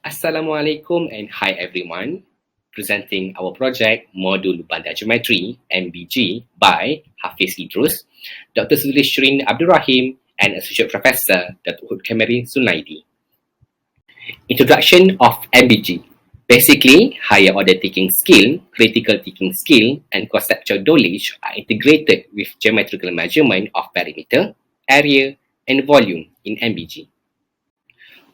Assalamualaikum and hi everyone. Presenting our project Modul Bandar Geometri MBG by Hafiz Idrus, Dr. Zulishrin Abdul Rahim and Associate Professor Dr. Hudkamari Sunaidi. Introduction of MBG. Basically, higher order thinking skill, critical thinking skill, and conceptual knowledge are integrated with geometrical measurement of perimeter, area, and volume in MBG.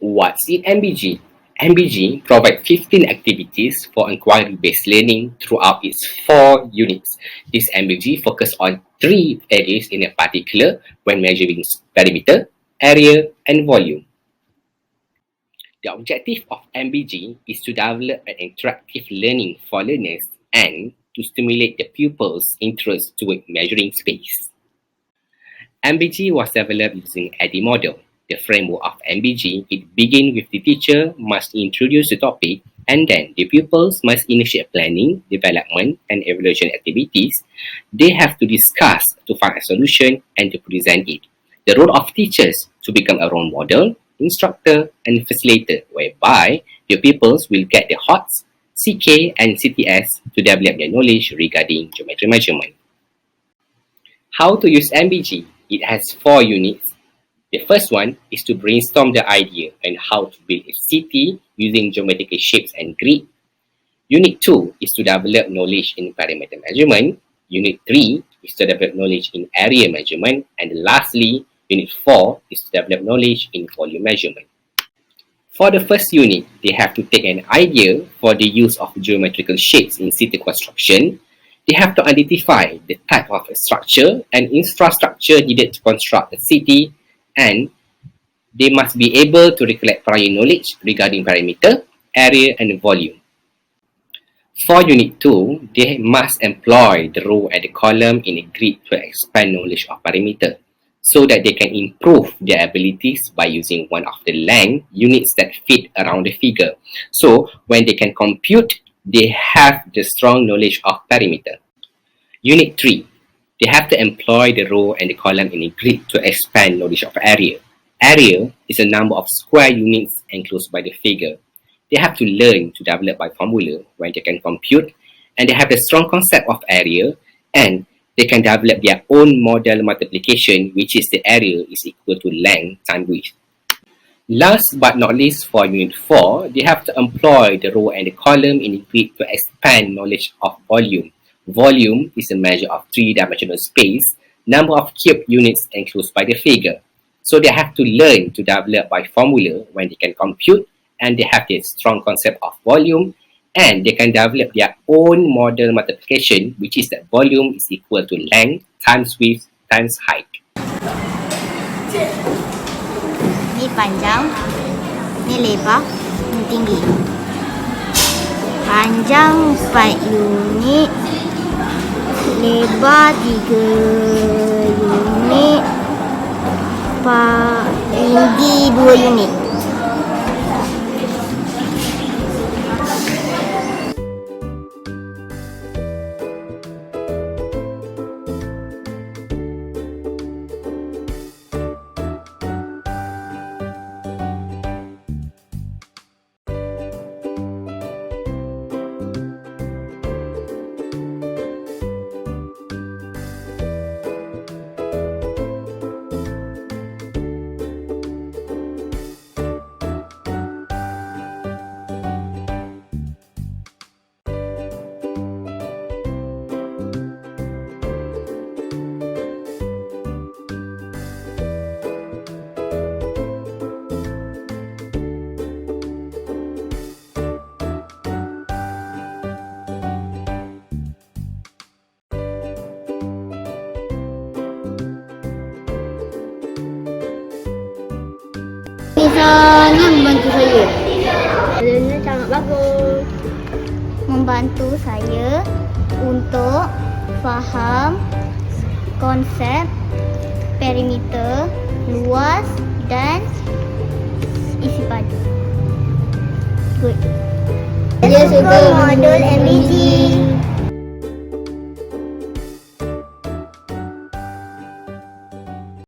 What's in MBG? MBG provides 15 activities for inquiry-based learning throughout its 4 units. This MBG focuses on 3 areas in a particular when measuring perimeter, area, and volume. The objective of MBG is to develop an interactive learning for learners and to stimulate the pupils' interest toward measuring space. MBG was developed using ADDI model. The framework of MBG, it begins with the teacher must introduce the topic and then the pupils must initiate planning, development, and evaluation activities. They have to discuss to find a solution and to present it. The role of teachers to become a role model, instructor, and facilitator, whereby the pupils will get the HOTS, CK, and CTS to develop their knowledge regarding geometry measurement. How to use MBG? It has 4 units. The first one is to brainstorm the idea and how to build a city using geometrical shapes and grid. Unit 2 is to develop knowledge in perimeter measurement. Unit 3 is to develop knowledge in area measurement. And lastly, Unit 4 is to develop knowledge in volume measurement. For the first unit, they have to take an idea for the use of geometrical shapes in city construction. They have to identify the type of structure and infrastructure needed to construct a city, and they must be able to recollect prior knowledge regarding perimeter, area, and volume. For Unit 2, they must employ the row and the column in a grid to expand knowledge of perimeter so that they can improve their abilities by using one of the length units that fit around the figure. So, when they can compute, they have the strong knowledge of perimeter. Unit 3. They have to employ the row and the column in a grid to expand knowledge of area. Area is a number of square units enclosed by the figure. They have to learn to develop by formula when they can compute, and they have the strong concept of area, and they can develop their own model multiplication, which is the area is equal to length times width. Last but not least, for Unit 4, they have to employ the row and the column in a grid to expand knowledge of volume. Volume is a measure of 3-dimensional space, number of cube units enclosed by the figure. So they have to learn to develop by formula when they can compute, and they have this strong concept of volume, and they can develop their own model multiplication, which is that volume is equal to length times width times height. Ni panjang, ni lebar, ni tinggi. Panjang 4 unit, lebar 3 unit, tinggi 2 unit. Misalnya membantu saya. Adanya sangat bagus. Membantu saya untuk faham konsep perimeter, luas dan isi padu. Good. Saya suka modul MBG.